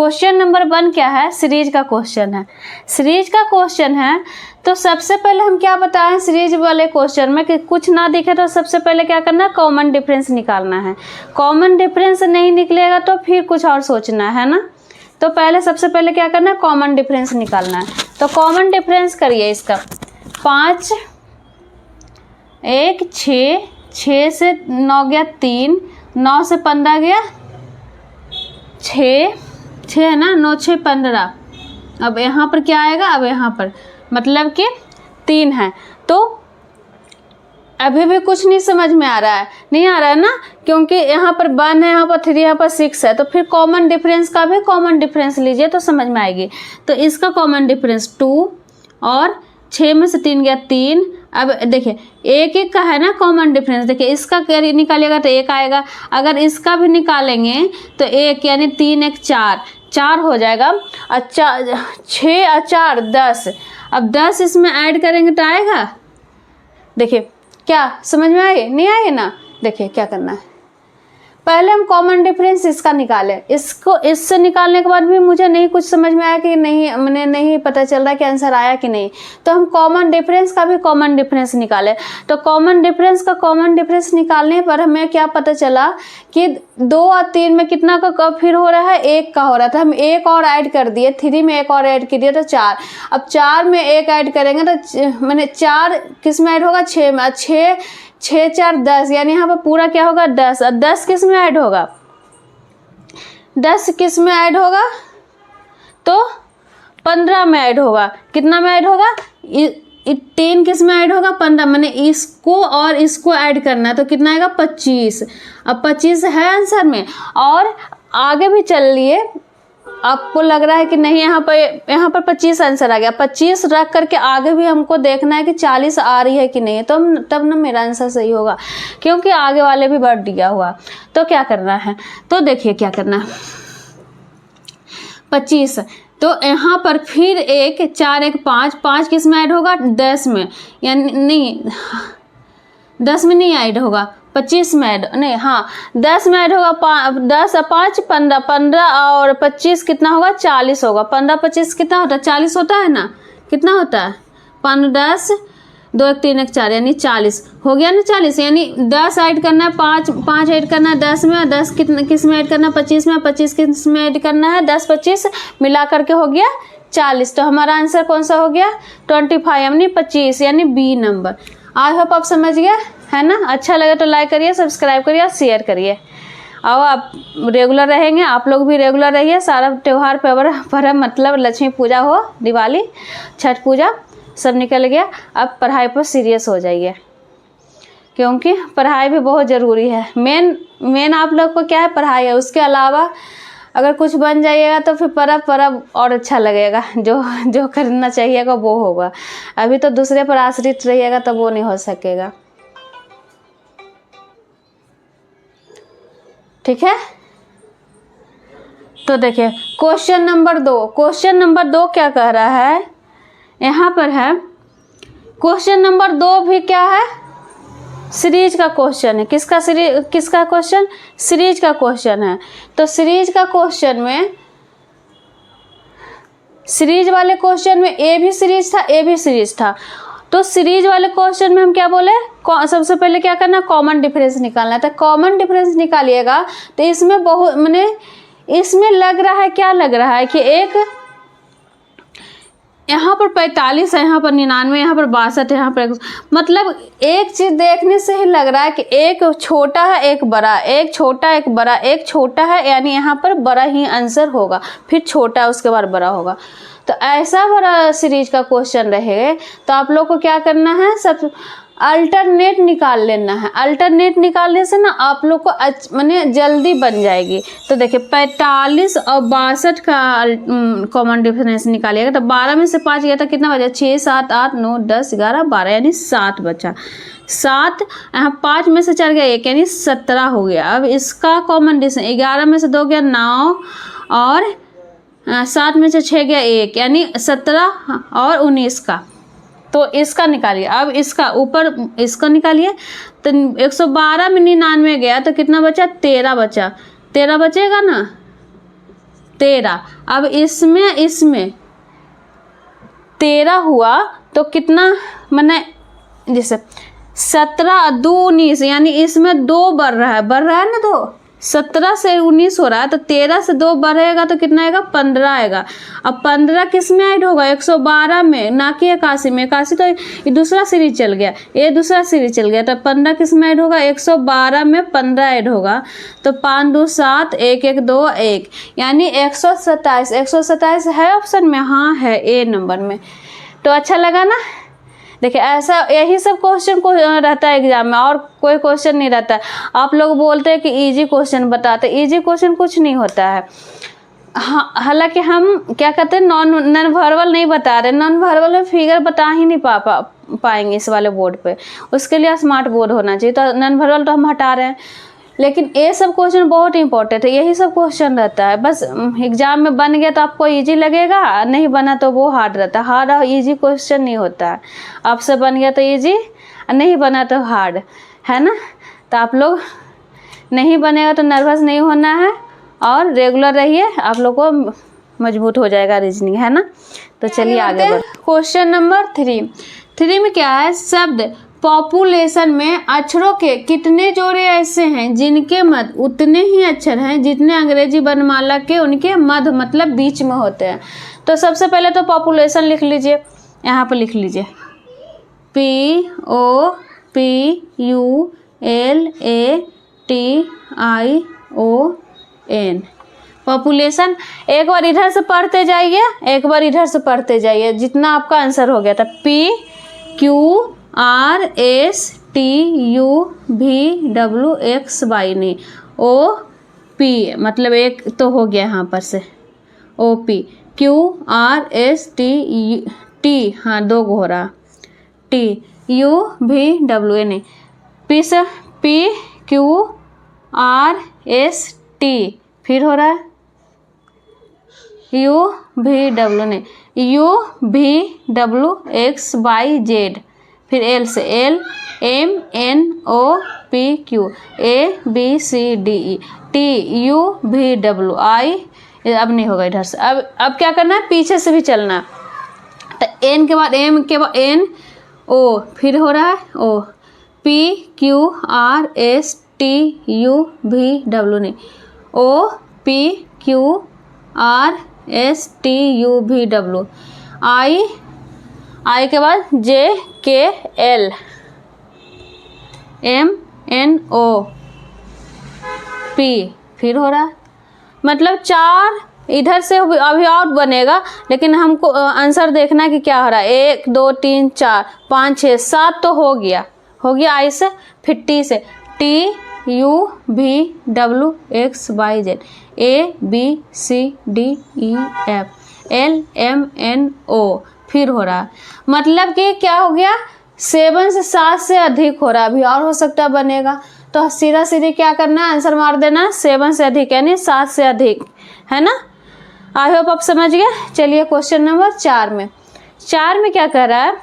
Question number 1 क्या है, series का क्वेश्चन है। सीरीज का क्वेश्चन है तो सबसे पहले हम क्या बताएं सीरीज वाले क्वेश्चन में कि कुछ ना दिखे तो सबसे पहले क्या करना है, कॉमन डिफरेंस निकालना है। कॉमन डिफरेंस नहीं निकलेगा तो फिर कुछ और सोचना है ना। तो पहले सबसे पहले क्या करना है, कॉमन डिफरेंस निकालना है। तो कॉमन डिफरेंस करिए इसका, 5 1 6, 6 से 9 गया 3, 9 से 15 गया 6 है ना, 9 6 15। अब यहाँ पर क्या आएगा, अब यहाँ पर मतलब कि 3 है। तो अभी भी कुछ नहीं समझ में आ रहा है, नहीं आ रहा है ना, क्योंकि यहाँ पर 1 है, यहाँ पर 3, यहाँ पर 6 है। तो फिर कॉमन डिफरेंस का भी कॉमन डिफरेंस लीजिए तो समझ में आएगी। तो इसका कॉमन डिफरेंस 2 और 6 में से 3 गया 3। अब देखिए 1 1 का है ना कॉमन डिफरेंस, देखिए इसका निकालिएगा तो 1 आएगा। अगर इसका भी निकालेंगे तो 1 यानी 3 1 4 हो जाएगा। अच्छा 6 और 4 10। अब 10 इसमें ऐड करेंगे तो आएगा, देखिए क्या समझ में आए, नहीं आए ना। देखिए क्या करना है, पहले हम कॉमन डिफरेंस इसका निकालें। इसको इससे निकालने के बाद भी मुझे नहीं कुछ समझ में आया कि नहीं, मैंने नहीं पता चल रहा कि आंसर आया कि नहीं। तो हम कॉमन डिफरेंस का भी कॉमन डिफरेंस निकालें। तो कॉमन डिफरेंस का कॉमन डिफरेंस निकालने पर हमें क्या पता चला कि 2 और 3 में कितना का कब फिर हो रहा है, 1 का हो रहा था। हम 1 और ऐड कर दिए, 3 में 1 और ऐड कर दिया तो 4। अब 4 में 1 ऐड करेंगे तो मैंने 4 किस में ऐड होगा, 6 में। 6 4 10 यानी यहाँ पर पूरा क्या होगा 10। और 10 किस में ऐड होगा, 10 किस में ऐड होगा तो 15 में ऐड होगा। कितना में ऐड होगा, 3 किस में ऐड होगा, 15। मैंने इसको और इसको ऐड करना है तो कितना आएगा 25। अब 25 है आंसर में। और आगे भी चल लिए, आपको लग रहा है कि नहीं यहाँ पर 25 आंसर आ गया, 25 रख करके आगे भी हमको देखना है कि 40 आ रही है कि नहीं, तो तब ना मेरा आंसर सही होगा, क्योंकि आगे वाले भी बढ़ दिया हुआ। तो क्या करना है, तो देखिए क्या करना है, 25। तो यहाँ पर फिर 1 4 1 5, 5 किस में ऐड होगा, 10 में, यानी नहीं 10 में नहीं ऐड होगा, 25 में ऐड नहीं, हाँ 10 में ऐड होगा। 10 और 5 15, 15 और 25 कितना होगा, 40 होगा। 15 25 कितना होता है, 40 होता है ना। कितना होता है, 5 10 2 1 3 1 4 यानी 40 हो गया ना। 40 यानी 10 ऐड करना है, 5 ऐड करना है 10 में, 10 कितना किस में ऐड करना है, 25 में, 25 किस में ऐड करना है, 10 25 मिला करके हो गया 40। तो हमारा आंसर कौन सा हो गया, 25 यानी 25 यानी बी नंबर। आई होप आप समझ गए है ना। अच्छा लगे तो लाइक करिए, सब्सक्राइब करिए और शेयर करिए। और आप रेगुलर रहेंगे, आप लोग भी रेगुलर रहिए। सारा त्यौहार पर्व मतलब लक्ष्मी पूजा हो, दिवाली, छठ पूजा सब निकल गया। अब पढ़ाई पर सीरियस हो जाइए, क्योंकि पढ़ाई भी बहुत ज़रूरी है। मेन आप लोग को क्या है, पढ़ाई है। उसके अलावा अगर कुछ बन जाइएगा तो फिर पर्व और अच्छा लगेगा। जो करना चाहिएगा वो होगा। अभी तो दूसरे पर आश्रित रहिएगा तो वो नहीं हो सकेगा। ठीक है, तो देखिए क्वेश्चन नंबर 2 क्या कह रहा है, यहाँ पर है क्वेश्चन नंबर 2 भी क्या है, सीरीज का क्वेश्चन है। किसका क्वेश्चन, सीरीज का क्वेश्चन है। तो सीरीज का क्वेश्चन में, सीरीज वाले क्वेश्चन में ए भी सीरीज था। तो सीरीज वाले क्वेश्चन में हम क्या बोले, सबसे पहले क्या करना, कॉमन डिफरेंस निकालना है। तो कॉमन डिफरेंस निकालिएगा तो इसमें बहुत इसमें लग रहा है, क्या लग रहा है कि एक यहाँ पर 45 है, यहाँ पर 99, यहाँ पर 62 है, यहाँ पर मतलब एक चीज़ देखने से ही लग रहा है कि एक छोटा है एक बड़ा, एक छोटा एक बड़ा, एक छोटा है, यानी यहाँ पर बड़ा ही आंसर होगा, फिर छोटा उसके बाद बड़ा होगा। तो ऐसा बड़ा सीरीज का क्वेश्चन रहेगा तो आप लोग को क्या करना है, सब अल्टरनेट निकाल लेना है। अल्टरनेट निकालने से ना आप लोग को माने जल्दी बन जाएगी। तो देखिए 45 और 62 का कॉमन डिफरेंस निकालिएगा। तो 12 में से 5 गया था, कितना बचा, 6 7 8 9 10 11 12 यानी 7 बचा। 7 यहाँ 5 में से 4 गया 1 यानी 17 हो गया। अब इसका कॉमन डिफरेंस 11 में से 2 गया 9 और 7 में से 6 गया 1 यानी 17 और 19 का। तो इसका निकालिए। अब इसका ऊपर इसका निकालिए। तो 112 में 99 गया तो कितना बचा, 13 बचा। 13 बचेगा ना, 13। अब इसमें 13 हुआ तो कितना, मैंने जैसे 17 2 19, यानी इसमें 2 बढ़ रहा है ना, तो 17 से 19 हो रहा है, तो 13 से 2 बढ़ेगा तो कितना आएगा, 15 आएगा। अब 15 किस में ऐड होगा, 112 में, ना कि 81 में। 81 तो ये दूसरा सीरीज चल गया, ये दूसरा सीरीज चल गया, तो 15 किस में ऐड होगा, 112 में 15 ऐड होगा, तो 5 2 7 1 1 2 1, यानी 127। 127 है ऑप्शन में, हाँ है ए नंबर में। तो अच्छा लगा ना। देखिए ऐसा यही सब क्वेश्चन को रहता है एग्जाम में, और कोई क्वेश्चन नहीं रहता है। आप लोग बोलते हैं कि इजी क्वेश्चन बताते, इजी क्वेश्चन कुछ नहीं होता है। हाँ, हालांकि हम क्या कहते हैं, नॉन वर्बल नहीं बता रहे, नॉन वर्बल में फिगर बता ही नहीं पाएंगे इस वाले बोर्ड पे, उसके लिए स्मार्ट बोर्ड होना चाहिए। तो नॉन वर्बल तो हम हटा रहे हैं, लेकिन ये सब क्वेश्चन बहुत इंपॉर्टेंट है, यही सब क्वेश्चन रहता है। बस एग्जाम में बन गया तो आपको इजी लगेगा, नहीं बना तो वो हार्ड रहता है। हार्ड और इजी क्वेश्चन नहीं होता है, आपसे बन गया तो इजी, नहीं बना तो हार्ड, है ना। तो आप लोग नहीं बनेगा तो नर्वस नहीं होना है, और रेगुलर रहिए, आप लोग को मजबूत हो जाएगा रीजनिंग, है ना। तो चलिए आगे बढ़ते। क्वेश्चन नंबर 3 में क्या है, शब्द पॉपुलेशन में अक्षरों के कितने जोड़े ऐसे हैं जिनके मध्य उतने ही अक्षर हैं जितने अंग्रेजी वर्णमाला के उनके मध्य मतलब बीच में होते हैं। तो सबसे पहले तो पॉपुलेशन लिख लीजिए, यहाँ पर लिख लीजिए POPULATION, पॉपुलेशन। एक बार इधर से पढ़ते जाइए, एक बार इधर से पढ़ते जाइए, जितना आपका आंसर हो गया था। PQRSTUVWXY, नहीं OP, मतलब एक तो हो गया यहाँ पर से OP, QRSTT, हाँ 2 हो रहा, TUVWA, नहीं PQRST, फिर हो रहा है UVW, नहीं UVWXYZ, फिर L से LMNOPQ ABCDE TUVWI, अब नहीं होगा इधर से। अब क्या करना है, पीछे से भी चलना है। तो N के बाद M के बाद N O, फिर हो रहा है O, PQRSTUVW, नहीं OPQRSTUVW, I के बाद JKL MNOP, फिर हो रहा है। मतलब 4 इधर से अभी और बनेगा, लेकिन हमको आंसर देखना है कि क्या हो रहा है। 1 2 3 4 5 6 7 तो हो गया आई से, फिर T से TUVWXYZ ABCDEF LMNO, फिर हो रहा है। मतलब कि क्या हो गया, 7 से 7 से अधिक हो रहा है, अभी और हो सकता है बनेगा। तो सीधा सीधी क्या करना है, आंसर मार देना 7 से अधिक, यानी 7 से अधिक, है ना। आई होप आप समझ गए। चलिए क्वेश्चन नंबर 4 में क्या कह रहा है,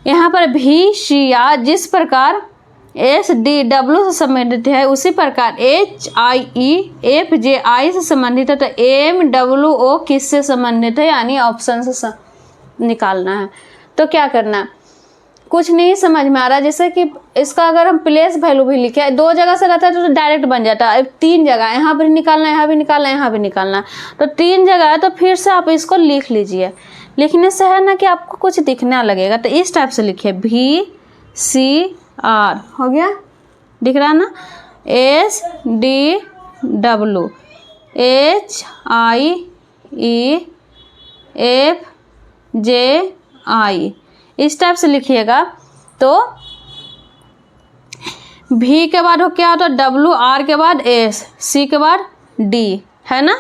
यहाँ पर भी शिया जिस प्रकार SDW से संबंधित है उसी प्रकार HIEFJI से संबंधित है, तो MWO किससे संबंधित है, यानी ऑप्शन से निकालना है। तो क्या करना है, कुछ नहीं समझ में आ रहा। जैसे कि इसका अगर हम प्लेस वैल्यू भी लिखे, 2 जगह से रहता है तो डायरेक्ट बन जाता है। 3 जगह, यहाँ पर निकालना है, यहाँ भी निकालना है, यहाँ भी निकालना है, तो 3 जगह है, तो फिर से आप इसको लिख लीजिए। लिखने से है ना कि आपको कुछ दिखने लगेगा, तो इस टाइप से लिखिए VCR, हो गया, दिख रहा है ना, SDW HIEFJI, इस टाइप से लिखिएगा। तो V के बाद हो क्या होता है W, R के बाद S, C के बाद D, है ना।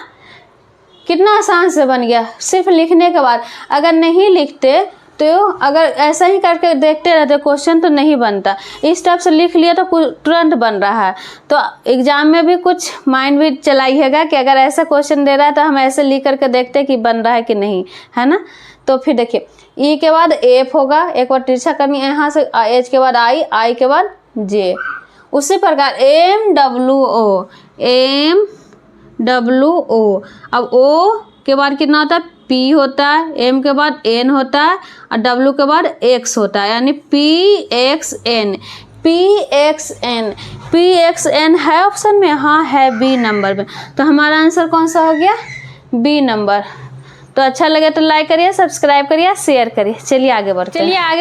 कितना आसान से बन गया सिर्फ लिखने के बाद। अगर नहीं लिखते तो अगर ऐसा ही करके देखते रहते क्वेश्चन तो नहीं बनता। इस टाइप से लिख लिया तो तुरंत बन रहा है। तो एग्जाम में भी कुछ माइंड भी चलाइएगा कि अगर ऐसा क्वेश्चन दे रहा है तो हम ऐसे लिख करके देखते हैं कि बन रहा है कि नहीं, है ना। तो फिर देखिए E के बाद F होगा, एक बार तिरछा करनी है यहाँ से, H के बाद I के बाद J। उसी प्रकार MWO WO। अब O के बाद कितना होता है, P होता है, M के बाद N होता है और W के बाद X होता है, यानी PXN। PXN, PXN है ऑप्शन में, हाँ है बी नंबर में। तो हमारा आंसर कौन सा हो गया, बी नंबर। तो अच्छा लगे तो लाइक करिए, सब्सक्राइब करिए, शेयर करिए। चलिए आगे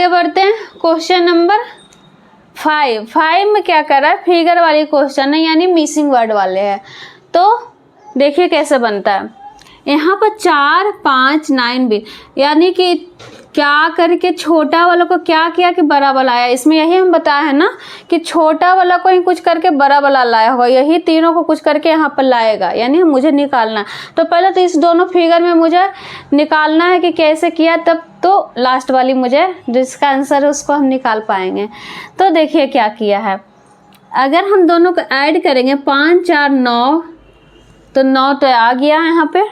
बढ़ते हैं। क्वेश्चन नंबर 5 में क्या कर रहा है, फिगर वाली क्वेश्चन है, यानी मिसिंग वर्ड वाले हैं। तो देखिए कैसे बनता है। यहाँ पर 4, 5, 9, 20, यानी कि क्या करके छोटा वाला को क्या किया कि बड़ा वाला आया। इसमें यही हम बताया है ना कि छोटा वाला को ही कुछ करके बड़ा वाला लाया होगा, यही तीनों को कुछ करके यहाँ पर लाएगा, यानी मुझे निकालना। तो पहले तो इस दोनों फिगर में मुझे निकालना है कि कैसे किया, तब तो लास्ट वाली मुझे जिसका आंसर है उसको हम निकाल पाएंगे। तो देखिए क्या किया है, अगर हम दोनों को ऐड करेंगे 5, 4, 9, तो 9 तो आ गया यहाँ पे।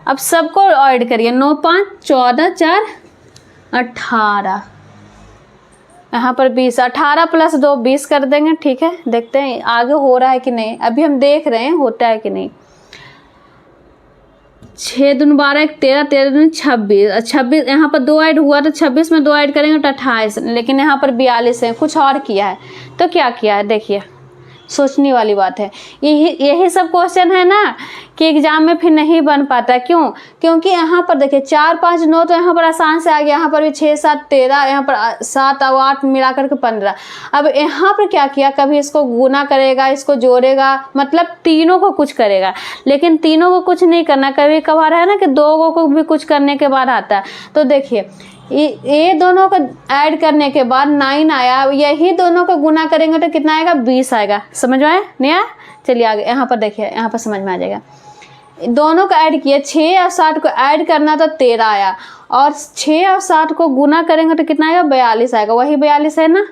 अब सबको ऐड करिए, 9, 5, 14, 4, 18, यहाँ पर 20, 18 + 2 20 कर देंगे। ठीक है, देखते हैं आगे हो रहा है कि नहीं, अभी हम देख रहे हैं होता है कि नहीं। 6 दूनी 12, 1 13, 13 दूनी 26, 26 यहाँ पर 2 ऐड हुआ तो 26 में 2 ऐड करेंगे तो 28, लेकिन यहाँ पर 42 है, कुछ और किया है। तो क्या किया है देखिए, सोचने वाली बात है। यही सब क्वेश्चन है ना कि एग्जाम में फिर नहीं बन पाता। क्यों? क्योंकि यहाँ पर देखिए 4, 5, 9 तो यहाँ पर आसान से आ गया, यहाँ पर भी 6, 7, 13, यहाँ पर 7 और 8 मिला करके 15। अब यहाँ पर क्या किया, कभी इसको गुना करेगा, इसको जोड़ेगा, मतलब तीनों को कुछ करेगा, लेकिन तीनों को कुछ नहीं करना। कभी कभार है ना कि 2 को भी कुछ करने के बाद आता है। तो देखिए ये दोनों को ऐड करने के बाद 9 आया, यही दोनों को गुना करेंगे तो कितना आएगा, 20 आएगा। समझ में आया नहीं आया? चलिए आगे यहाँ पर देखिए, यहाँ पर समझ में आ जाएगा। दोनों को ऐड किए, 6 और 7 को ऐड करना तो 13 आया, और 6 और 7 को गुना करेंगे तो कितना आएगा, 42 आएगा। वही 42 है ना,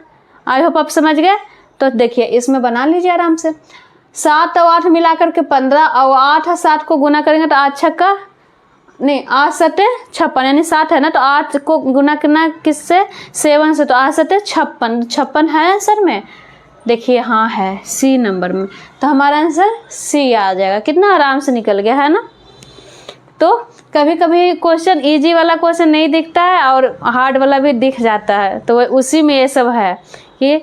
आई होप आप समझ गए। तो देखिए इसमें बना लीजिए आराम से। 7 और 8 मिला करके 15, और 8 और 7 को गुना करेंगे तो 8 छक्का नहीं 8 7 56, यानी 7 है ना, तो 8 को गुना करना किससे, 7 से, तो 8 7 56, 56 है आंसर में। देखिए हाँ है सी नंबर में, तो हमारा आंसर सी आ जाएगा। कितना आराम से निकल गया है ना। तो कभी कभी क्वेश्चन इजी वाला क्वेश्चन नहीं दिखता है और हार्ड वाला भी दिख जाता है, तो उसी में ये सब है कि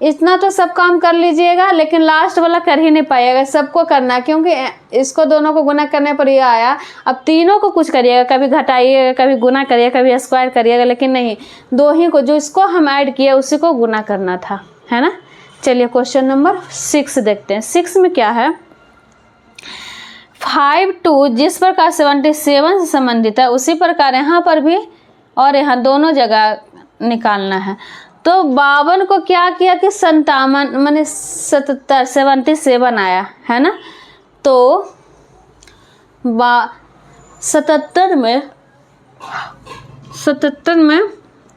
इतना तो सब काम कर लीजिएगा, लेकिन लास्ट वाला कर ही नहीं पाइएगा, सबको करना, क्योंकि इसको दोनों को गुना करने पर ये आया। अब तीनों को कुछ करिएगा, कभी घटाइएगा, कभी गुना करिएगा, कभी स्क्वायर करिएगा, लेकिन नहीं, 2 ही को, जो इसको हम ऐड किए उसी को गुना करना था, है ना। चलिए क्वेश्चन नंबर 6 देखते हैं। 6 में क्या है, 5 2 जिस प्रकार 77 से संबंधित है उसी प्रकार यहाँ पर भी और यहाँ दोनों जगह निकालना है। तो 52 को क्या किया कि 57 माने 77 आया है ना। तो 77 में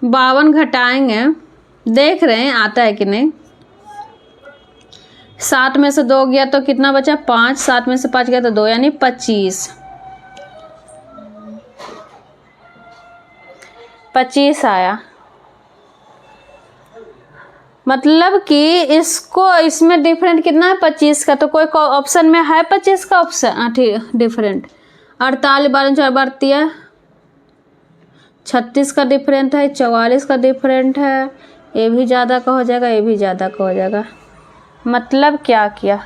52 घटाएंगे, देख रहे हैं आता है कि नहीं। 7 में से 2 गया तो कितना बचा, 5, 7 में से 5 गया तो 2, यानी 25 आया। मतलब कि इसको इसमें डिफरेंट कितना है, 25 का। तो कोई ऑप्शन में है 25 का ऑप्शन, ठीक डिफरेंट। 48 12 4 32 36 का डिफरेंट है, 44 का डिफरेंट है, ये भी ज़्यादा का हो जाएगा, ये भी ज़्यादा का हो जाएगा। मतलब क्या किया,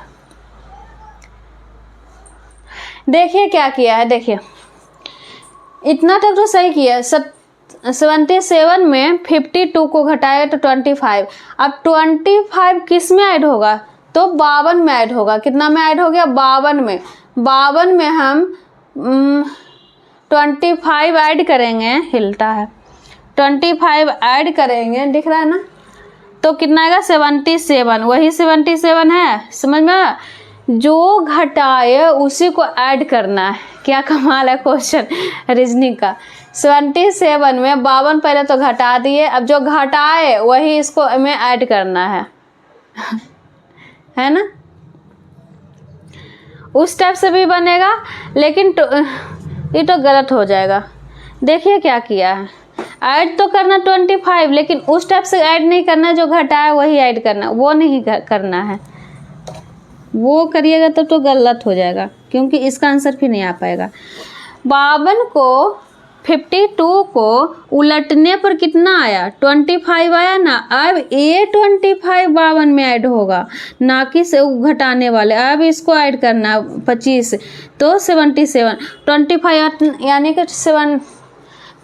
देखिए क्या किया है, देखिए इतना तक तो सही किया। 77 में 52 को घटाएगा तो 25। अब 25 किस में ऐड होगा, तो 52 में ऐड होगा। कितना में ऐड हो गया, 52 में। 52 में हम 25 ऐड करेंगे, हिलता है, 25 ऐड करेंगे, दिख रहा है ना, तो कितना आएगा, 77। वही 77 है, समझ में। जो घटाए उसी को ऐड करना है। क्या कमाल है क्वेश्चन रीजनिंग का। 77 में 52 पहले तो घटा दिए, अब जो घटाए वही इसको में ऐड करना है है ना। उस टाइप से भी बनेगा, लेकिन ये तो गलत हो जाएगा। देखिए क्या किया है, ऐड तो करना 25, लेकिन उस टाइप से ऐड नहीं करना, जो घटाए वही ऐड करना, वो नहीं करना है। वो करिएगा तो गलत हो जाएगा। क्योंकि इसका आंसर फिर नहीं आ पाएगा। 52 को 52 को उलटने पर कितना आया? 25 आया ना। अब ये 25 52 में ऐड होगा, ना कि से घटाने वाले। अब इसको ऐड करना 25 तो 77। 25 यानी कि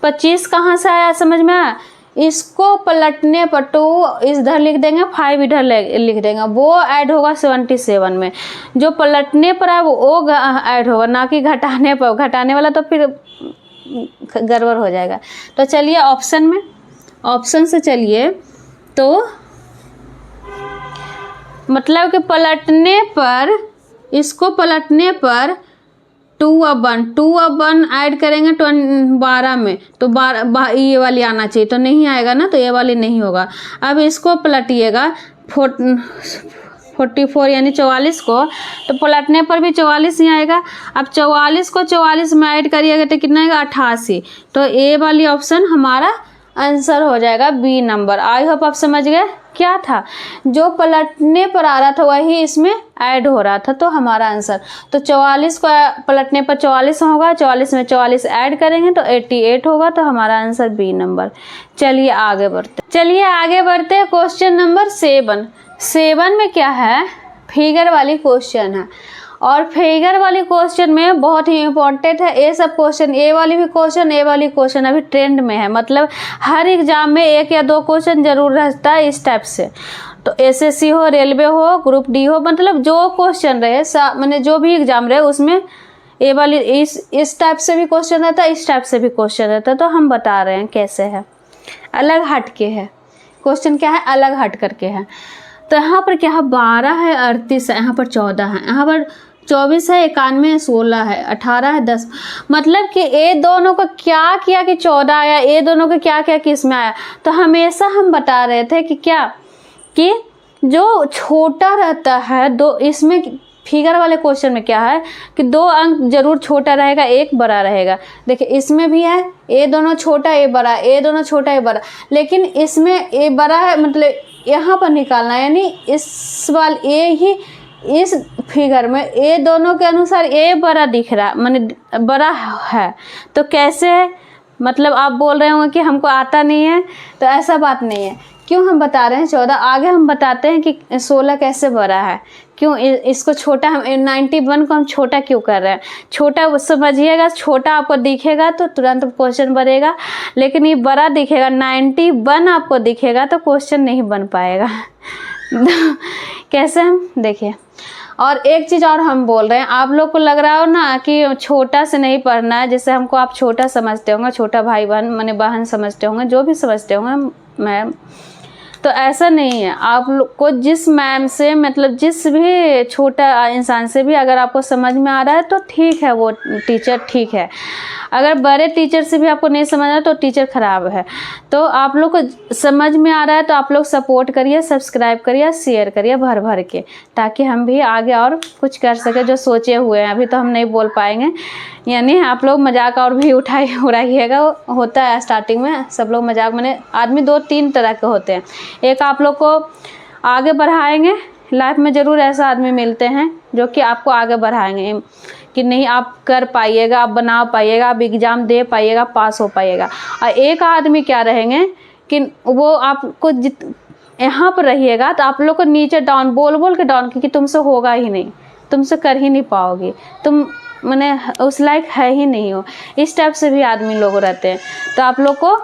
25 कहाँ से आया समझ में आया? इसको पलटने पर 2 इधर लिख देंगे, 5 इधर लिख देंगे, वो ऐड होगा 77 में। जो पलटने पर है वो ऐड होगा, ना कि घटाने पर। घटाने वाला तो फिर गड़बड़ हो जाएगा। तो चलिए ऑप्शन से चलिए। तो मतलब कि पलटने पर, इसको पलटने पर 2 अब 1 ऐड करेंगे 12 में, तो 12 ये वाली आना चाहिए, तो नहीं आएगा ना, तो ये वाली नहीं होगा। अब इसको पलटिएगा 44 यानी 44 को, तो पलटने पर भी 44 ही आएगा। अब 44 को 44 में ऐड करिएगा तो कितना आएगा? 88। तो ए वाली ऑप्शन हमारा आंसर हो जाएगा बी नंबर। आई होप आप समझ गए क्या था। जो पलटने पर आ रहा था वही इसमें ऐड हो रहा था, तो हमारा आंसर। तो 44 को पलटने पर 44 होगा, 44 में 44 ऐड करेंगे तो 88 होगा, तो हमारा आंसर बी नंबर। चलिए आगे बढ़ते क्वेश्चन नंबर 7 में क्या है? फिगर वाली क्वेश्चन है, और फिगर वाली क्वेश्चन में बहुत ही इम्पोर्टेंट है ये सब क्वेश्चन। ए वाली क्वेश्चन अभी ट्रेंड में है, मतलब हर एग्जाम में 1 या 2 क्वेश्चन जरूर रहता है इस टाइप से। तो एसएससी हो, रेलवे हो, ग्रुप डी हो, मतलब जो क्वेश्चन रहे, मैंने जो भी एग्जाम रहे उसमें ए वाली इस टाइप से भी क्वेश्चन रहता है, इस टाइप से भी क्वेश्चन रहता है। तो हम बता रहे हैं कैसे है, अलग हट के है क्वेश्चन। क्या है? अलग हट करके है। तो यहाँ पर क्या है? 12 है, 38 है, यहाँ पर 14 है, यहाँ पर 24 है, 91 है, 16 है, 18 है, 10। मतलब कि ये दोनों का क्या किया कि 14 आया, ये दोनों का क्या किया कि इसमें आया। तो हमेशा हम बता रहे थे कि क्या, कि जो छोटा रहता है दो, इसमें फिगर वाले क्वेश्चन में क्या है कि 2 अंक जरूर छोटा रहेगा, 1 बड़ा रहेगा। देखिए इसमें भी है, ये दोनों छोटा, ये बड़ा, ये दोनों छोटा, ये बड़ा, लेकिन इसमें ये बड़ा है, मतलब यहाँ पर निकालना है, यानी इस वाल ये ही इस फिगर में ये दोनों के अनुसार ये बड़ा दिख रहा, माने बड़ा है। तो कैसे है? मतलब आप बोल रहे होंगे कि हमको आता नहीं है, तो ऐसा बात नहीं है। क्यों हम बता रहे हैं 14, आगे हम बताते हैं कि 16 कैसे बड़ा है, क्यों इसको छोटा, हम 91 को हम छोटा क्यों कर रहे हैं। छोटा समझिएगा, छोटा आपको दिखेगा तो तुरंत क्वेश्चन बनेगा, लेकिन ये बड़ा दिखेगा, 91 आपको दिखेगा तो क्वेश्चन नहीं बन पाएगा। कैसे? हम देखिए। और एक चीज़ और हम बोल रहे हैं, आप लोग को लग रहा हो ना कि छोटा से नहीं पढ़ना है, जैसे हमको आप छोटा समझते होंगे, छोटा भाई बहन माने बहन समझते होंगे, जो भी समझते होंगे मैम, तो ऐसा नहीं है। आप लोग को जिस मैम से, मतलब जिस भी छोटा इंसान से भी अगर आपको समझ में आ रहा है तो ठीक है, वो टीचर ठीक है। अगर बड़े टीचर से भी आपको नहीं समझ रहा तो टीचर ख़राब है। तो आप लोग को समझ में आ रहा है तो आप लोग सपोर्ट करिए, सब्सक्राइब करिए, शेयर करिए भर भर के, ताकि हम भी आगे और कुछ कर सके जो सोचे हुए हैं। अभी तो हम नहीं बोल पाएंगे, यानी आप लोग मजाक और भी उड़ाइएगा। होता है स्टार्टिंग में सब लोग मजाक, मैंने आदमी 2-3 तरह के होते हैं। एक आप लोग को आगे बढ़ाएंगे, लाइफ में ज़रूर ऐसा आदमी मिलते हैं जो कि आपको आगे बढ़ाएंगे कि नहीं आप कर पाइएगा, आप बना पाइएगा, आप एग्ज़ाम दे पाइएगा, पास हो पाइएगा। और एक आदमी क्या रहेंगे कि वो आपको यहाँ पर रहिएगा तो आप लोग को नीचे डाउन बोल के डाउन, क्योंकि तुमसे होगा ही नहीं, तुमसे कर ही नहीं पाओगे, तुम मैंने उस लायक है ही नहीं हो। इस टाइप से भी आदमी लोग रहते हैं, तो आप लोग को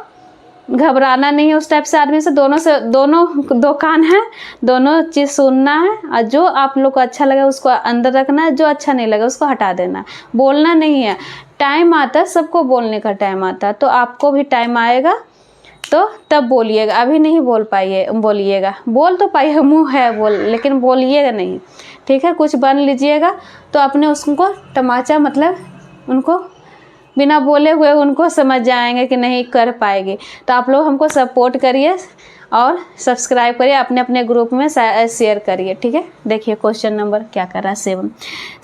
घबराना नहीं है उस टाइप से आदमी से। दोनों दो कान है, दोनों चीज़ सुनना है, और जो आप लोग को अच्छा लगे उसको अंदर रखना है, जो अच्छा नहीं लगे उसको हटा देना। बोलना नहीं है, टाइम आता है, सबको बोलने का टाइम आता है, तो आपको भी टाइम आएगा तो तब बोलिएगा। अभी नहीं बोलिएगा, बोल तो पाइएगा, मुँह है बोल, लेकिन बोलिएगा नहीं, ठीक है। कुछ बन लीजिएगा तो अपने उसको तमाचा, मतलब उनको बिना बोले हुए उनको समझ जाएंगे कि नहीं कर पाएगी। तो आप लोग हमको सपोर्ट करिए, और सब्सक्राइब करिए, अपने अपने ग्रुप में शेयर करिए, ठीक है। देखिए क्वेश्चन नंबर क्या कर रहा है,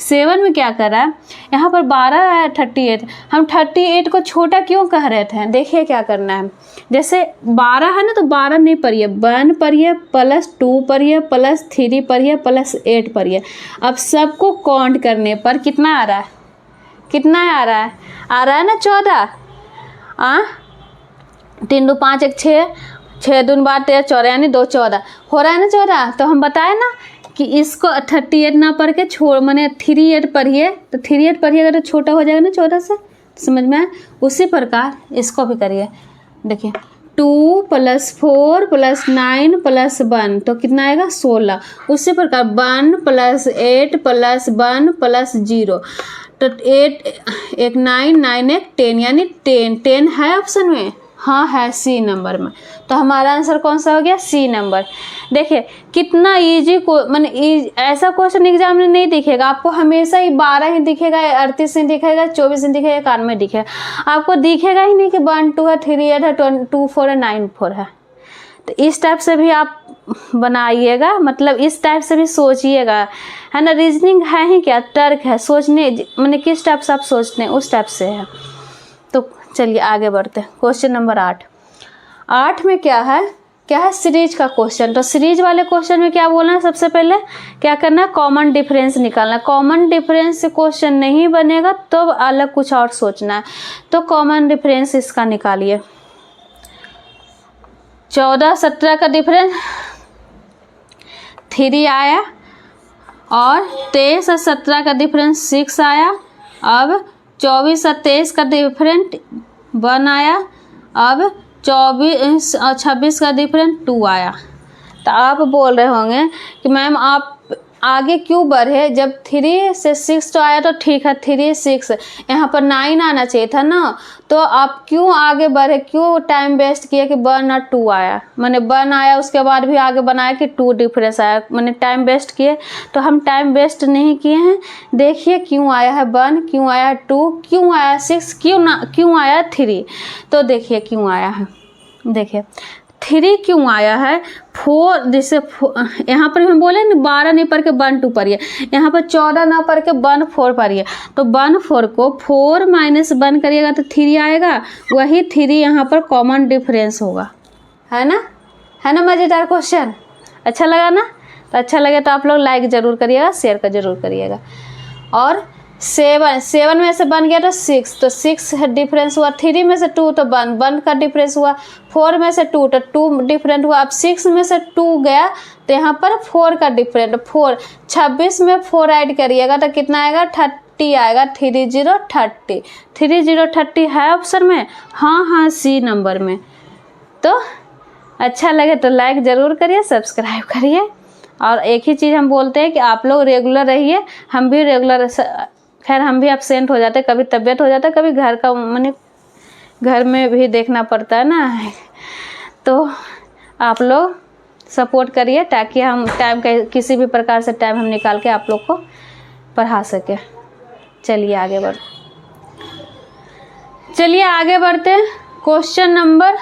7 में क्या कर रहा है, यहाँ पर 12 है 38, हम 38 को छोटा क्यों कह रहे थे। देखिए क्या करना है, जैसे 12 है ना तो 12 नहीं पढ़िए, 1 पढ़िए प्लस 2 पढ़िए प्लस 3 पढ़िए प्लस 8 पढ़िए। अब सबको काउंट करने पर कितना आ रहा है, कितना आ रहा है ना 14। 3 2 5 1 6, 6 2 12 13 14, यानी 2 14 हो रहा है ना 14। तो हम बताए ना कि इसको 38 ना पढ़ के छोड़ मैंने 38 पढ़िए, तो 38 पढ़िएगा तो छोटा हो जाएगा ना 14 से, समझ में आए। उसी प्रकार इसको भी करिए। देखिए 2 + 4 + 9 + 1 तो कितना आएगा 16। उसी प्रकार 1 + 8 + 1 + 0 तो 8 1 9 9 1 10, यानी 10 है ऑप्शन में, हाँ है सी नंबर में। तो हमारा आंसर कौन सा हो गया, सी नंबर। देखिए कितना इजी को मैंने ऐसा क्वेश्चन एग्जाम में नहीं दिखेगा आपको, हमेशा ही 12 ही दिखेगा, 38 ही दिखेगा, 24 ही दिखेगा, 91 दिखेगा, आपको दिखेगा ही नहीं कि 1 2 है, 3 8 है, 2 4 है, 9 4 है। तो इस टाइप से भी आप बनाइएगा, मतलब इस टाइप से भी सोचिएगा, है ना। रीजनिंग है ही क्या, तर्क है, सोचने मैंने किस टाइप से आप सोचते हैं उस टाइप से है। तो चलिए आगे बढ़ते हैं। क्वेश्चन नंबर 8 में क्या है सीरीज का क्वेश्चन। तो सीरीज वाले क्वेश्चन में क्या बोलना है, सबसे पहले क्या करना है, कॉमन डिफरेंस निकालना। कॉमन डिफरेंस से क्वेश्चन नहीं बनेगा तो अलग कुछ और सोचना है। तो कॉमन डिफरेंस इसका निकालिए। 14 17 का डिफरेंस 3 आया, और 23 और 17 का डिफरेंस 6 आया। अब 24 और 23 का डिफरेंट 1 आया। अब 24 और 26 का डिफरेंट 2 आया। तो आप बोल रहे होंगे कि मैम आप आगे क्यों बढ़े, जब 3 से 6 तो आया तो ठीक है, 3 6 यहाँ पर 9 आना चाहिए था ना, तो आप क्यों आगे बढ़े, क्यों टाइम वेस्ट किया कि 1 और 2 आया। मैंने 1 आया उसके बाद भी आगे बनाया कि 2 डिफरेंस आया, मैंने टाइम वेस्ट किए। तो हम टाइम वेस्ट नहीं किए हैं, देखिए क्यों आया है 1, क्यों आया 2, क्यों आया 6, क्यों आया 3। तो देखिए क्यों आया है, देखिए 3 क्यों आया है, 4 जैसे यहाँ पर हम बोले ना 12 नहीं पढ़ के 1 2 पढ़िए, यहाँ पर 14 ना पढ़ के 1 4 पढ़िए। तो 1 4 को 4 - 1 करिएगा तो 3 आएगा, वही 3 यहाँ पर कॉमन डिफरेंस होगा, है ना मज़ेदार क्वेश्चन। अच्छा लगा ना, तो अच्छा लगे तो आप लोग लाइक ज़रूर करिएगा, शेयर का ज़रूर करिएगा। और 7 में से बन गया तो 6, तो 6 डिफरेंस हुआ। 3 में से 2 तो 1 का डिफरेंस हुआ। 4 में से 2 तो 2 डिफरेंट हुआ। अब 6 में से 2 गया तो यहाँ पर 4 का डिफरेंट 4। 26 में 4 ऐड करिएगा तो कितना आएगा 30 आएगा। 30 30 30 30 है ऑप्शन में, हाँ सी नंबर में। तो अच्छा लगे तो लाइक ज़रूर करिए, सब्सक्राइब करिए। और एक ही चीज़ हम बोलते हैं कि आप लोग रेगुलर रहिए, हम भी रेगुलर, खैर हम भी एब्सेंट हो जाते, कभी तबीयत हो जाता है, कभी घर का मैंने घर में भी देखना पड़ता है ना। तो आप लोग सपोर्ट करिए ताकि हम टाइम किसी भी प्रकार से टाइम हम निकाल के आप लोग को पढ़ा सके। चलिए आगे बढ़ते हैं। क्वेश्चन नंबर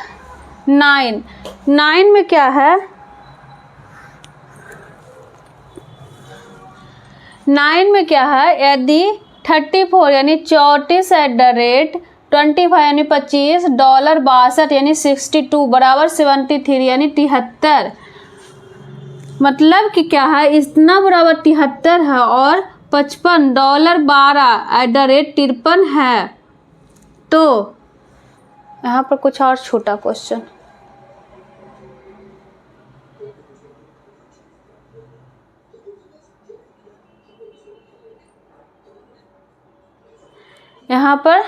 9 में क्या है, 9 में क्या है, यदि 34 यानी 34 @ 25 यानी 25 $62 यानी 62 बराबर 73 यानी 73, मतलब कि क्या है, इतना बराबर 73 है और 55 $12 @ 53 है। तो यहाँ पर कुछ और छोटा क्वेश्चन, यहाँ पर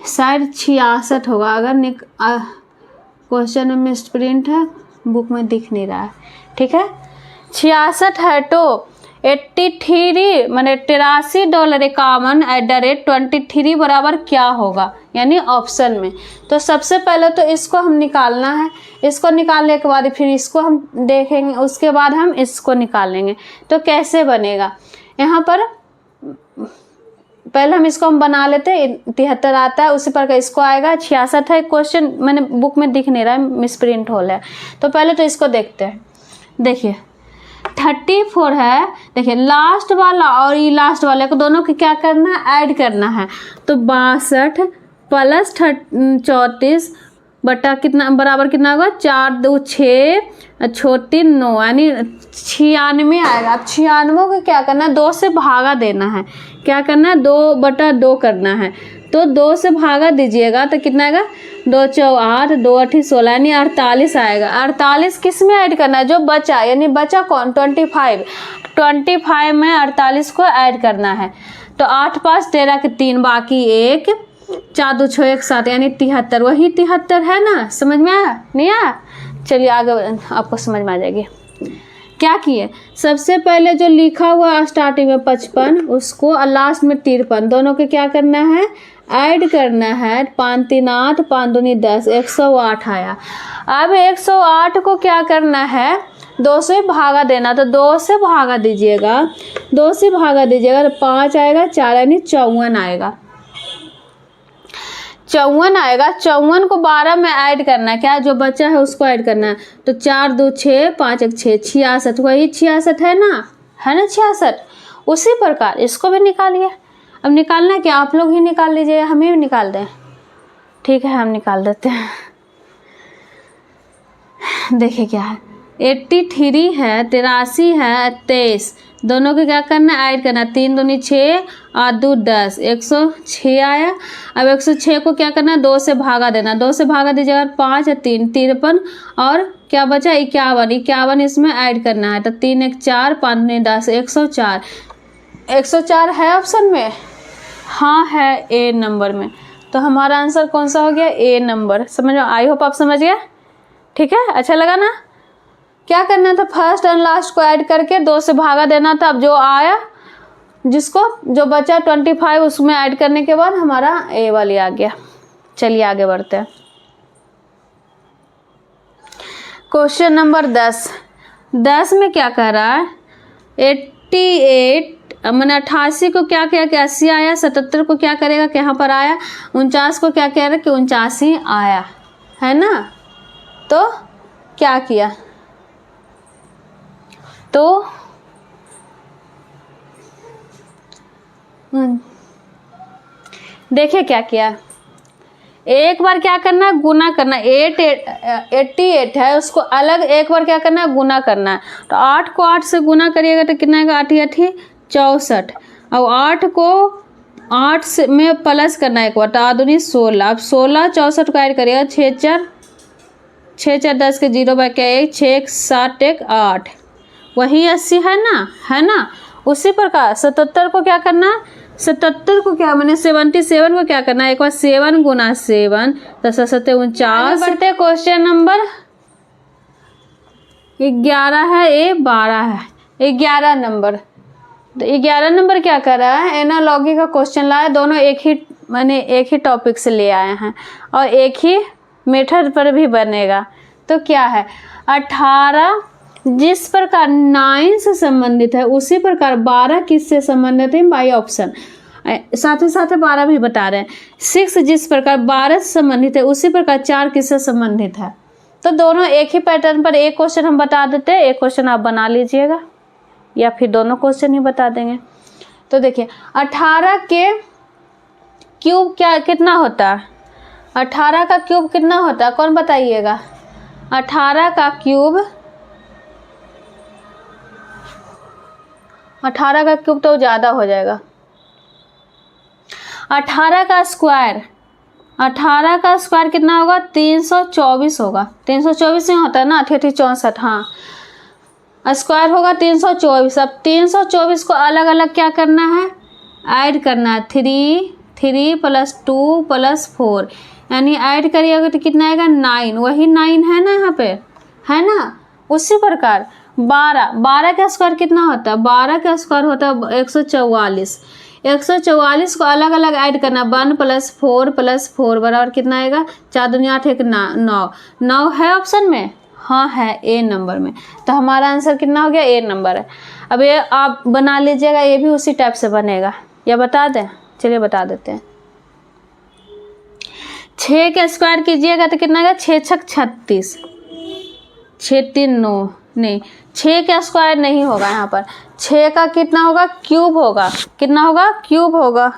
शायद 66 होगा, अगर क्वेश्चन में मिसप्रिंट है, बुक में दिख नहीं रहा है, ठीक है। 66 है तो 83 मैंने $83.51 @ 23 बराबर क्या होगा, यानी ऑप्शन में। तो सबसे पहले तो इसको हम निकालना है, इसको निकालने के बाद फिर इसको हम देखेंगे, उसके बाद हम इसको निकालेंगे। तो कैसे बनेगा, यहाँ पर पहले हम इसको बना लेते हैं, 73 आता है, उसी पर इसको आएगा 66 है। क्वेश्चन मैंने बुक में दिख नहीं रहा है, मिस प्रिंट हो रहा है, तो पहले तो इसको देखते हैं। देखिए 34 है, देखिए लास्ट वाला और ये लास्ट वाले को दोनों को क्या करना है, ऐड करना है। तो 62 प्लस 34 बटा कितना बराबर कितना होगा, 4 2 6 छोटी 9 यानी 96 आएगा। अब 96 को क्या करना है, 2 से भागा देना है। क्या करना है, 2/2 करना है। तो 2 से भागा दीजिएगा तो कितना आएगा, 2 4 8 2 8 16 यानी 48 आएगा। 48 किस में ऐड करना है, जो बचा, यानी बचा कौन, 25 में 48 को ऐड करना है। तो 8 5 13 के 3 बाकी 1 4 2 6 1 7 यानी 73, वही 73 है ना। समझ में आया, नहीं आया? चलिए आगे आपको समझ में आ जाएगी। क्या किए, सबसे पहले जो लिखा हुआ स्टार्टिंग में 55 उसको और लास्ट में 53 दोनों के क्या करना है, ऐड करना है। 5 3 8 5 2 10 108 आया। अब 108 को क्या करना है, 2 से भागा देना। तो 2 से भागा दीजिएगा, 2 से भागा दीजिएगा तो 5 आएगा, 4 यानी 54 आएगा। 54 आएगा। 54 को 12 में ऐड करना है, क्या जो बचा है उसको ऐड करना है। तो 4 2 6 5 1 6 66, वही 66 है ना, है ना 66। उसी प्रकार इसको भी निकालिए। अब निकालना क्या, आप लोग ही निकाल लीजिए, हमें भी निकाल दें। ठीक है, हम निकाल देते हैं। देखिए क्या है, 83 है, 83 है, 23 दोनों को क्या करना है, ऐड करना है। 3 दूनी 6 8 2 10 106 आया। अब 106 को क्या करना है, 2 से भागा देना। 2 से भागा दीजिएगा, 5 3 53 और क्या बचा 51 इसमें ऐड करना है। तो 3 1 4 5 2 10 104 104 है ऑप्शन में, हाँ है ए नंबर में। तो हमारा आंसर कौन सा हो गया, ए नंबर। समझ में, आई होप आप समझ गए। ठीक है, अच्छा लगा ना। क्या करना था, फर्स्ट एंड लास्ट को ऐड करके 2 से भागा देना था। अब जो आया, जिसको जो बचा 25 उसमें ऐड करने के बाद हमारा ए वाली आ गया। चलिए आगे बढ़ते हैं। क्वेश्चन नंबर 10 में क्या कह रहा है, 88 मैंने 88 को क्या किया कि 80 आया। 77 को क्या करेगा कि यहाँ पर आया। 49 को क्या कह रहा है कि 79 आया, है ना। तो क्या किया, तो देखिए क्या किया, एक बार क्या करना है, गुना करना। 88 है, उसको अलग एक बार क्या करना है, गुना करना है। तो 8 को 8 से गुना करिएगा तो कितना आएगा, 8 8 64। अब 8 को 8 से में प्लस करना है एक बार, तो 8 दूनी 16। अब 16 64 को ऐड करिएगा, 6 4 10 के 0 बाई क्या 1 6 1 7 1 8 वही 80 है ना। उसी प्रकार 77 को क्या करना, 77 को क्या मैंने 77 को क्या करना है, एक बार 7 गुना 7 10 7 49। बढ़ते क्वेश्चन नंबर 11 है, ए 12 है, 11 नंबर। तो 11 नंबर क्या कर रहा है, एनालॉजी का क्वेश्चन लाया। दोनों एक ही टॉपिक से ले आए हैं और एक ही मेथड पर भी बनेगा। तो क्या है, 18 जिस प्रकार 9 से संबंधित है उसी प्रकार 12 किससे संबंधित है, बाई ऑप्शन। साथ ही साथ 12 भी बता रहे हैं। 6 जिस प्रकार 12 से संबंधित है उसी प्रकार 4 किससे संबंधित है। तो दोनों एक ही पैटर्न पर एक क्वेश्चन हम बता देते हैं, एक क्वेश्चन आप बना लीजिएगा या फिर दोनों क्वेश्चन ही बता देंगे। तो देखिए 18 के क्यूब क्या कितना होता है, 18 का क्यूब कितना होता है, कौन बताइएगा। 18 का क्यूब, 18 का क्यूब तो ज़्यादा हो जाएगा। 18 का स्क्वायर, 18 का स्क्वायर कितना होगा, 324 होगा। 324 नहीं होता है ना, 64। हाँ, स्क्वायर होगा 324। अब 324 को अलग अलग क्या करना है, ऐड करना है। 3 + 2 + 4 यानी ऐड करिएगा तो कितना आएगा, 9। वही 9 है ना यहाँ पे, है ना। उसी प्रकार 12 का स्क्वायर कितना होता है, 12 का स्क्वायर होता है 144। 144 को अलग अलग ऐड करना, 1 + 4 + 4 बराबर कितना आएगा, 4 दूनी 8 1 9 है ऑप्शन में, हाँ है ए नंबर में। तो हमारा आंसर कितना हो गया, ए नंबर है। अब ये आप बना लीजिएगा, ये भी उसी टाइप से बनेगा, या बता दें। चलिए बता देते हैं। 6 का स्क्वायर कीजिएगा तो कितना आएगा, 6 छक 36, 6 3 9, नहीं 6 का स्क्वायर नहीं होगा यहाँ पर, 6 का कितना होगा, क्यूब होगा। कितना होगा, क्यूब होगा।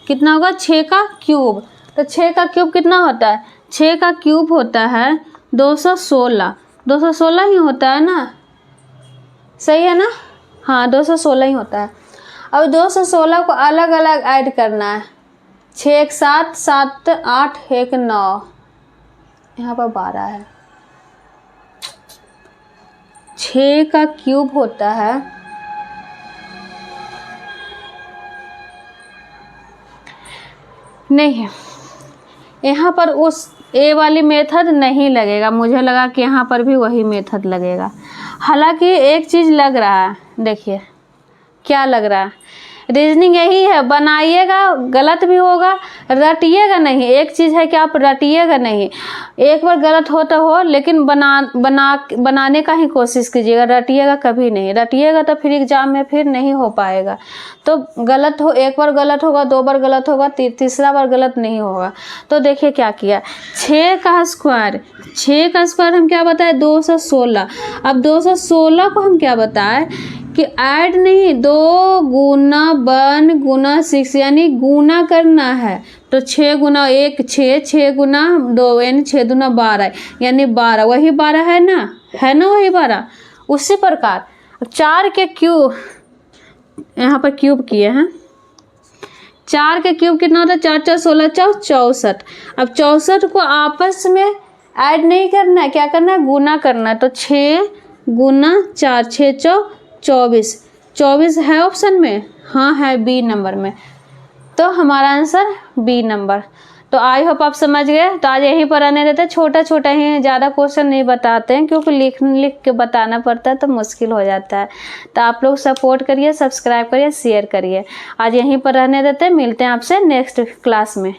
कितना होगा, 6 का क्यूब। तो 6 का क्यूब कितना होता है, 6 का क्यूब होता है 216। 216 ही होता है ना, सही है ना, हाँ 216 ही होता है। अब 216 को अलग अलग ऐड करना है। 6 1 7, 7 8 1 9, यहाँ पर 12 है। 6 का क्यूब होता है, नहीं यहाँ पर उस ए वाली मेथड नहीं लगेगा, मुझे लगा कि यहाँ पर भी वही मेथड लगेगा। हालांकि एक चीज़ लग रहा है, देखिए क्या लग रहा है, रीजनिंग यही है, बनाइएगा गलत भी होगा, रटिएगा नहीं। एक चीज़ है कि आप रटिएगा नहीं, एक बार गलत हो तो हो, लेकिन बनाने का ही कोशिश कीजिएगा, रटिएगा कभी नहीं। रटिएगा तो फिर एग्जाम में फिर नहीं हो पाएगा। तो गलत हो, एक बार गलत होगा, 2 बार गलत होगा, तीसरा बार गलत नहीं होगा। तो देखिए क्या किया, 6 का स्क्वायर हम क्या बताए, 216। अब 216 को हम क्या बताए कि ऐड नहीं, 2 गुना 1 गुना 6 यानी गुना करना है। तो 6 गुना 1 6, 6 गुना 2 यानी 6 दूना 12, यानी 12, वही 12 है ना, वही 12। उसी प्रकार 4 के क्यूब, यहाँ पर क्यूब किए हैं, 4 के क्यूब कितना होता है, 4 4 16 64। अब 64 को आपस में ऐड नहीं करना है, क्या करना है, गुना करना है। तो 6 गुना 4, 6 4 24, 24 है ऑप्शन में, हाँ है बी नंबर में। तो हमारा आंसर बी नंबर। तो आई होप आप समझ गए। तो आज यहीं पर रहने देते, छोटा छोटा ही, ज़्यादा क्वेश्चन नहीं बताते हैं क्योंकि लिख के बताना पड़ता है तो मुश्किल हो जाता है। तो आप लोग सपोर्ट करिए, सब्सक्राइब करिए, शेयर करिए। आज यहीं पर रहने देते, मिलते हैं आपसे नेक्स्ट क्लास में।